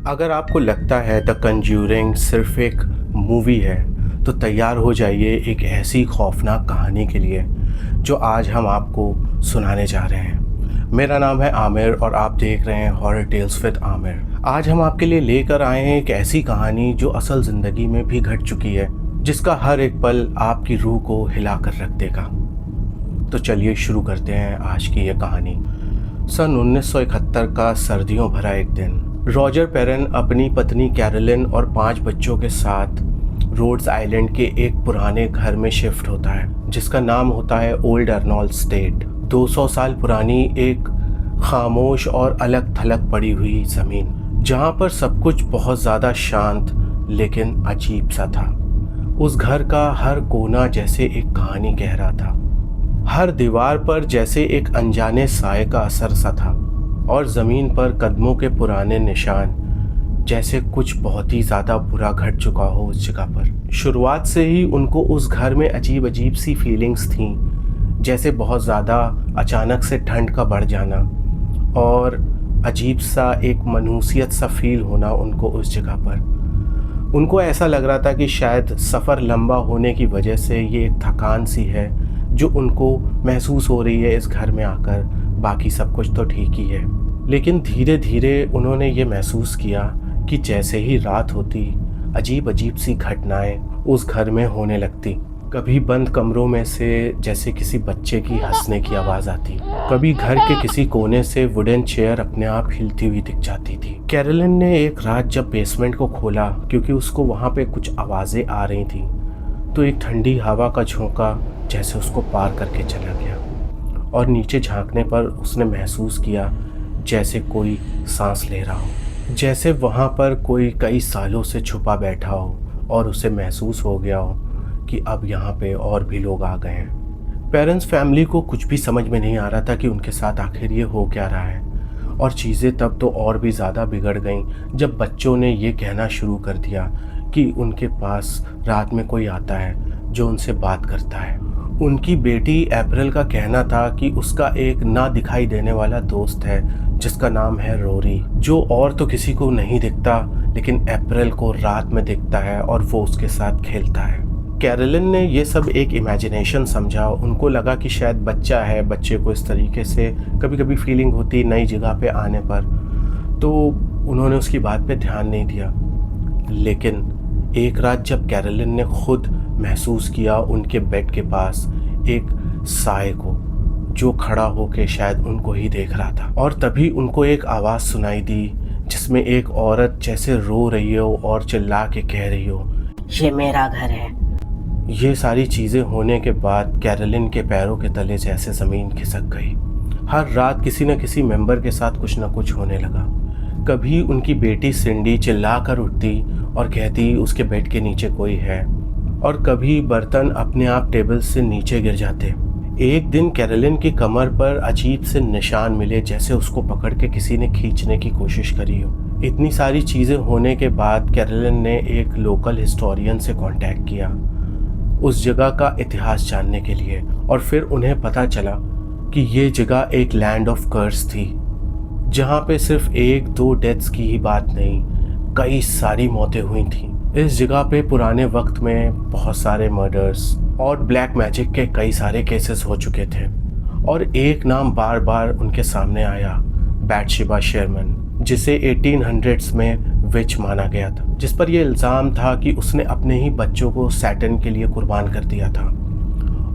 अगर आपको लगता है द कंज्यूरिंग सिर्फ एक मूवी है तो तैयार हो जाइए एक ऐसी खौफनाक कहानी के लिए जो आज हम आपको सुनाने जा रहे हैं। मेरा नाम है आमिर और आप देख रहे हैं हॉरर टेल्स विद आमिर। आज हम आपके लिए लेकर आए हैं एक ऐसी कहानी जो असल ज़िंदगी में भी घट चुकी है, जिसका हर एक पल आपकी रूह को हिला कर रख देगा। तो चलिए शुरू करते हैं आज की ये कहानी। सन 1971 का सर्दियों भरा एक दिन रॉजर पेरेन अपनी पत्नी कैरोलिन और 5 बच्चों के साथ रोड्स आइलैंड के एक पुराने घर में शिफ्ट होता है, जिसका नाम होता है ओल्ड अर्नोल्ड स्टेट। 200 साल पुरानी एक खामोश और अलग थलग पड़ी हुई ज़मीन, जहाँ पर सब कुछ बहुत ज़्यादा शांत लेकिन अजीब सा था। उस घर का हर कोना जैसे एक कहानी कह रहा था, हर दीवार पर जैसे एक अनजाने साए का असर सा था, और ज़मीन पर कदमों के पुराने निशान, जैसे कुछ बहुत ही ज़्यादा बुरा घट चुका हो उस जगह पर। शुरुआत से ही उनको उस घर में अजीब अजीब सी फीलिंग्स थीं, जैसे बहुत ज़्यादा अचानक से ठंड का बढ़ जाना और अजीब सा एक मनहूसियत सा फील होना उनको उस जगह पर। उनको ऐसा लग रहा था कि शायद सफ़र लंबा होने की वजह से ये एक थकान सी है जो उनको महसूस हो रही है इस घर में आकर। बाकी सब कुछ तो ठीक ही है, लेकिन धीरे धीरे उन्होंने ये महसूस किया कि जैसे ही रात होती अजीब अजीब सी घटनाएं उस घर में होने लगती। कभी बंद कमरों में से जैसे किसी बच्चे की हंसने की आवाज़ आती, कभी घर के किसी कोने से वुडन चेयर अपने आप हिलती हुई दिख जाती थी। कैरोलिन ने एक रात जब बेसमेंट को खोला, क्योंकि उसको वहाँ पे कुछ आवाज़ें आ रही थी, तो एक ठंडी हवा का झोंका जैसे उसको पार करके चला गया, और नीचे झांकने पर उसने महसूस किया जैसे कोई सांस ले रहा हो, जैसे वहाँ पर कोई कई सालों से छुपा बैठा हो और उसे महसूस हो गया हो कि अब यहाँ पे और भी लोग आ गए हैं। पेरेंट्स फैमिली को कुछ भी समझ में नहीं आ रहा था कि उनके साथ आखिर ये हो क्या रहा है, और चीज़ें तब तो और भी ज़्यादा बिगड़ गईं जब बच्चों ने ये कहना शुरू कर दिया कि उनके पास रात में कोई आता है जो उनसे बात करता है। उनकी बेटी अप्रैल का कहना था कि उसका एक ना दिखाई देने वाला दोस्त है जिसका नाम है रोरी, जो और तो किसी को नहीं दिखता लेकिन अप्रैल को रात में दिखता है और वो उसके साथ खेलता है। कैरोलिन ने ये सब एक इमेजिनेशन समझा। उनको लगा कि शायद बच्चा है, बच्चे को इस तरीके से कभी कभी फीलिंग होती नई जगह पे आने पर, तो उन्होंने उसकी बात पे ध्यान नहीं दिया। लेकिन एक रात जब कैरोलिन ने खुद महसूस किया उनके बेड के पास एक साए को, जो खड़ा होकर शायद उनको ही देख रहा था, और तभी उनको एक आवाज़ सुनाई दी जिसमें एक औरत जैसे रो रही हो और चिल्ला के कह रही हो, ये मेरा घर है। ये सारी चीज़ें होने के बाद कैरोलिन के पैरों के तले जैसे ज़मीन खिसक गई। हर रात किसी न किसी मेंबर के साथ कुछ न कुछ होने लगा। कभी उनकी बेटी सिंडी चिल्ला कर उठती और कहती उसके बेड के नीचे कोई है, और कभी बर्तन अपने आप टेबल से नीचे गिर जाते। एक दिन कैरोलिन की कमर पर अजीब से निशान मिले, जैसे उसको पकड़ के किसी ने खींचने की कोशिश करी हो। इतनी सारी चीज़ें होने के बाद कैरोलिन ने एक लोकल हिस्टोरियन से कांटेक्ट किया उस जगह का इतिहास जानने के लिए, और फिर उन्हें पता चला कि ये जगह एक लैंड ऑफ कर्स थी, जहाँ पे सिर्फ 1-2 डेथ्स की ही बात नहीं, कई सारी मौतें हुई थीं। इस जगह पे पुराने वक्त में बहुत सारे मर्डर्स और ब्लैक मैजिक के कई सारे केसेस हो चुके थे, और एक नाम बार बार उनके सामने आया, बैटशेबा शेरमन, जिसे 1800s में विच माना गया था, जिस पर यह इल्ज़ाम था कि उसने अपने ही बच्चों को सैटन के लिए कुर्बान कर दिया था,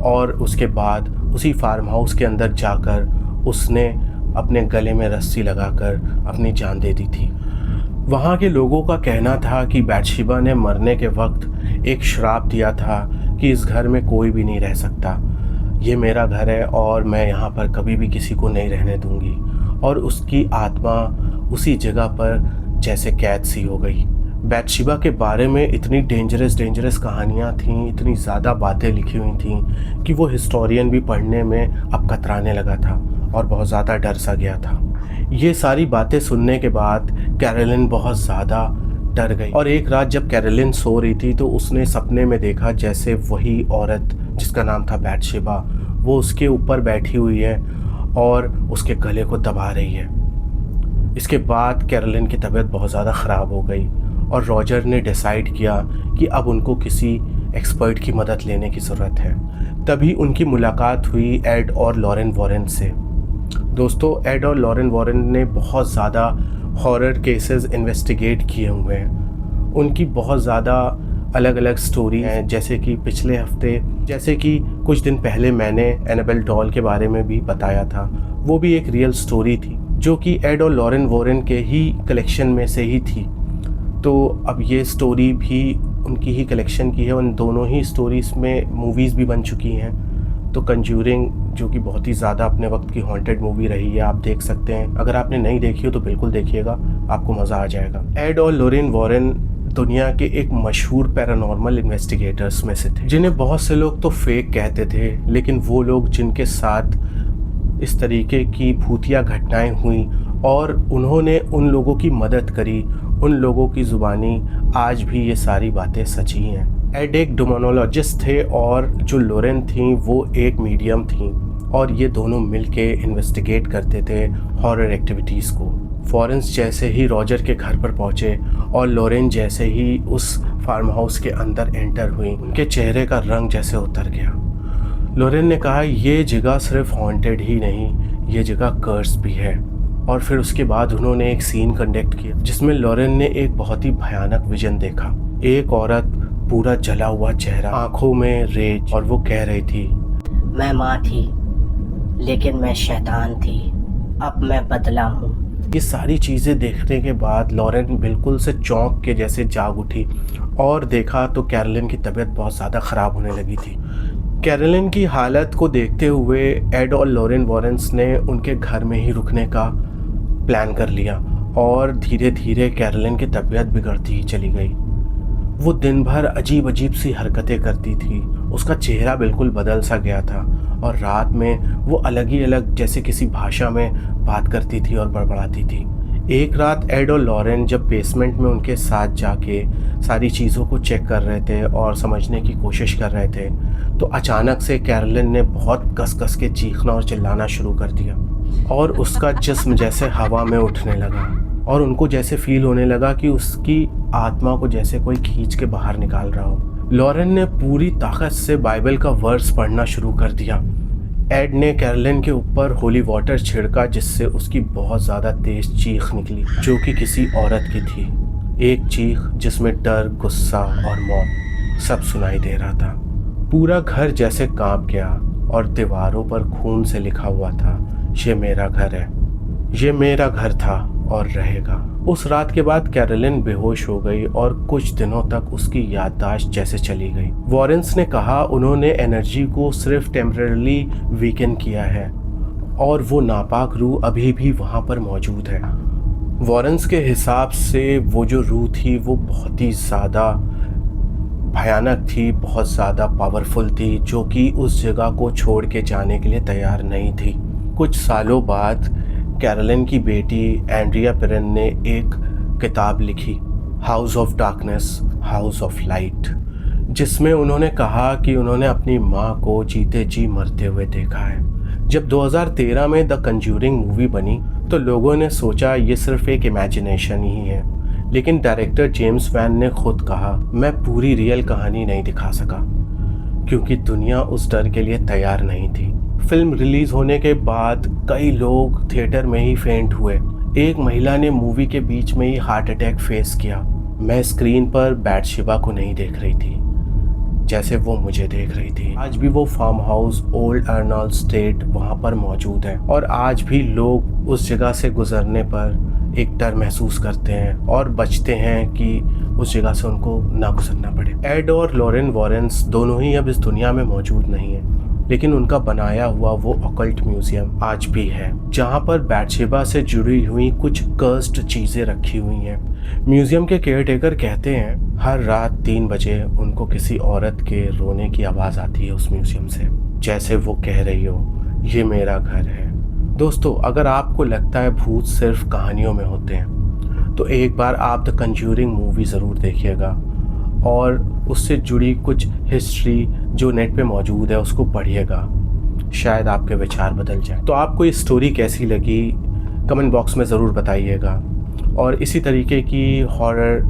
और उसके बाद उसी फार्म हाउस के अंदर जाकर उसने अपने गले में रस्सी लगाकर अपनी जान दे दी थी। वहाँ के लोगों का कहना था कि बैटशेबा ने मरने के वक्त एक श्राप दिया था कि इस घर में कोई भी नहीं रह सकता, ये मेरा घर है और मैं यहाँ पर कभी भी किसी को नहीं रहने दूँगी, और उसकी आत्मा उसी जगह पर जैसे कैद सी हो गई। बैटशेबा के बारे में इतनी डेंजरस कहानियाँ थीं, इतनी ज़्यादा बातें लिखी हुई थीं कि वो हिस्टोरियन भी पढ़ने में अब कतराने लगा था और बहुत ज़्यादा डर सा गया था। ये सारी बातें सुनने के बाद कैरोलिन बहुत ज़्यादा डर गई, और एक रात जब कैरोलिन सो रही थी तो उसने सपने में देखा जैसे वही औरत जिसका नाम था बैटशेबा, वो उसके ऊपर बैठी हुई है और उसके गले को दबा रही है। इसके बाद कैरोलिन की तबीयत बहुत ज़्यादा ख़राब हो गई और रॉजर ने डिसाइड किया कि अब उनको किसी एक्सपर्ट की मदद लेने की ज़रूरत है। तभी उनकी मुलाकात हुई एड और लॉरेन वॉरेन से। दोस्तों, एड और लॉरेन वॉरेन ने बहुत ज़्यादा हॉरर केसेस इन्वेस्टिगेट किए हुए हैं। उनकी बहुत ज़्यादा अलग अलग स्टोरी हैं, जैसे कि पिछले हफ्ते, जैसे कि कुछ दिन पहले मैंने एनाबेल डॉल के बारे में भी बताया था। वो भी एक रियल स्टोरी थी जो कि एड और लॉरेन वॉरेन के ही कलेक्शन में से ही थी। तो अब ये स्टोरी भी उनकी ही कलेक्शन की है। उन दोनों ही स्टोरीज़ में मूवीज़ भी बन चुकी हैं। तो कंज्यूरिंग, जो कि बहुत ही ज़्यादा अपने वक्त की हॉन्टेड मूवी रही है, आप देख सकते हैं। अगर आपने नहीं देखी हो तो बिल्कुल देखिएगा, आपको मज़ा आ जाएगा। एड और लॉरेन वॉरेन दुनिया के एक मशहूर पैरानॉर्मल इन्वेस्टिगेटर्स में से थे, जिन्हें बहुत से लोग तो फेक कहते थे, लेकिन वो लोग जिनके साथ इस तरीके की भूतिया घटनाएं हुई और उन्होंने उन लोगों की मदद करी, उन लोगों की ज़ुबानी आज भी ये सारी बातें सची हैं। एड एक डिमोनोलॉजिस्ट थे और जो लॉरेन थी वो एक मीडियम थी, और ये दोनों मिलके इन्वेस्टिगेट करते थे हॉरर एक्टिविटीज़ को। फॉरेंस जैसे ही रॉजर के घर पर पहुँचे और लॉरेन जैसे ही उस फार्म हाउस के अंदर एंटर हुई, उनके चेहरे का रंग जैसे उतर गया। लॉरेन ने कहा, ये जगह सिर्फ हॉन्टेड ही नहीं, ये जगह कर्स भी है। और फिर उसके बाद उन्होंने एक सीन कंडक्ट किया जिसमें लॉरेन ने एक बहुत ही भयानक विजन देखा। एक औरत, पूरा जला हुआ चेहरा, आंखों में रेज, और वो कह रही थी, मैं माँ थी लेकिन मैं शैतान थी, अब मैं बदला हूँ। ये सारी चीज़ें देखने के बाद लॉरेन बिल्कुल से चौंक के जैसे जाग उठी और देखा तो कैरोलिन की तबीयत बहुत ज़्यादा ख़राब होने लगी थी। कैरोलिन की हालत को देखते हुए एड और लॉरेन वॉरेंस ने उनके घर में ही रुकने का प्लान कर लिया और धीरे धीरे कैरोलिन की तबीयत बिगड़ती ही चली गई। वो दिन भर अजीब अजीब सी हरकतें करती थी, उसका चेहरा बिल्कुल बदल सा गया था, और रात में वो अलग ही अलग जैसे किसी भाषा में बात करती थी और बड़बड़ाती थी। एक रात एड और लॉरेन जब बेसमेंट में उनके साथ जाके सारी चीज़ों को चेक कर रहे थे और समझने की कोशिश कर रहे थे, तो अचानक से कैरोलिन ने बहुत कस-कस के चीखना और चिल्लाना शुरू कर दिया और उसका जिस्म जैसे हवा में उठने लगा और उनको जैसे फील होने लगा कि उसकी आत्मा को जैसे कोई खींच के बाहर निकाल रहा हो। लॉरेन ने पूरी ताकत से बाइबल का वर्स पढ़ना शुरू कर दिया। एड ने कैरोलिन के ऊपर होली वाटर छिड़का जिससे उसकी बहुत ज़्यादा तेज चीख निकली, जो कि किसी औरत की थी। एक चीख जिसमें डर, गुस्सा और मौत सब सुनाई दे रहा था। पूरा घर जैसे कांप गया और दीवारों पर खून से लिखा हुआ था, ये मेरा घर है, ये मेरा घर था और रहेगा। उस रात के बाद कैरोलिन बेहोश हो गई और कुछ दिनों तक उसकी याददाश्त जैसे चली गई। वॉरेंस ने कहा उन्होंने एनर्जी को सिर्फ टेम्परेरी वीकन किया है और वो नापाक रूह अभी भी वहाँ पर मौजूद है। वॉरेंस के हिसाब से वो जो रूह थी वो बहुत ही ज़्यादा भयानक थी, बहुत ज़्यादा पावरफुल थी, जो कि उस जगह को छोड़ के जाने के लिए तैयार नहीं थी। कुछ सालों बाद कैरोलिन की बेटी एंड्रिया पिरन ने एक किताब लिखी, house of darkness, house of light, जिसमें उन्होंने कहा कि उन्होंने अपनी माँ को जीते जी मरते हुए देखा है। जब 2013 में द कंज्यूरिंग मूवी बनी तो लोगों ने सोचा ये सिर्फ एक इमेजिनेशन ही है, लेकिन डायरेक्टर जेम्स वैन ने खुद कहा, मैं पूरी रियल कहानी नहीं दिखा सका क्योंकि दुनिया उस डर के लिए तैयार नहीं थी। फिल्म रिलीज होने के बाद कई लोग थिएटर में ही फेंट हुए। एक महिला ने मूवी के बीच में ही हार्ट अटैक फेस किया। मैं स्क्रीन पर बैटशेबा को नहीं देख रही थी जैसे वो मुझे देख रही थी। आज भी वो farm house old Arnold state वहाँ पर मौजूद है और आज भी लोग उस जगह से गुजरने पर एक डर महसूस करते हैं और बचते हैं कि उस जगह से उनको ना गुजरना पड़े। एड और लॉरेन वॉरेंस दोनों ही अब इस दुनिया में मौजूद नहीं है, लेकिन उनका बनाया हुआ वो ऑकल्ट म्यूजियम आज भी है, जहाँ पर बैटशेबा से जुड़ी हुई कुछ कर्स्ड चीज़ें रखी हुई हैं। म्यूजियम के केयरटेकर कहते हैं हर रात 3 बजे उनको किसी औरत के रोने की आवाज़ आती है उस म्यूजियम से, जैसे वो कह रही हो, ये मेरा घर है। दोस्तों, अगर आपको लगता है भूत सिर्फ कहानियों में होते हैं तो एक बार आप द कंज्यूरिंग मूवी ज़रूर देखिएगा और उससे जुड़ी कुछ हिस्ट्री जो नेट पे मौजूद है उसको पढ़िएगा, शायद आपके विचार बदल जाए। तो आपको ये स्टोरी कैसी लगी कमेंट बॉक्स में ज़रूर बताइएगा। और इसी तरीके की हॉरर,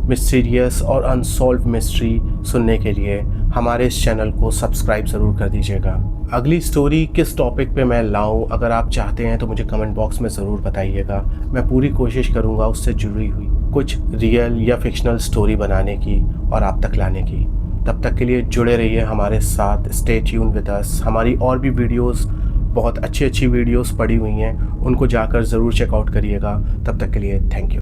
मिस्टीरियस और अनसॉल्व मिस्ट्री सुनने के लिए हमारे इस चैनल को सब्सक्राइब ज़रूर कर दीजिएगा। अगली स्टोरी किस टॉपिक पे मैं लाऊं, अगर आप चाहते हैं तो मुझे कमेंट बॉक्स में ज़रूर बताइएगा। मैं पूरी कोशिश करूंगा उससे जुड़ी हुई कुछ रियल या फिक्शनल स्टोरी बनाने की और आप तक लाने की। तब तक के लिए जुड़े रहिए हमारे साथ, स्टे ट्यून विद अस। हमारी और भी वीडियोस, बहुत अच्छी वीडियोस पड़ी हुई हैं, उनको जाकर ज़रूर चेकआउट करिएगा। तब तक के लिए थैंक यू।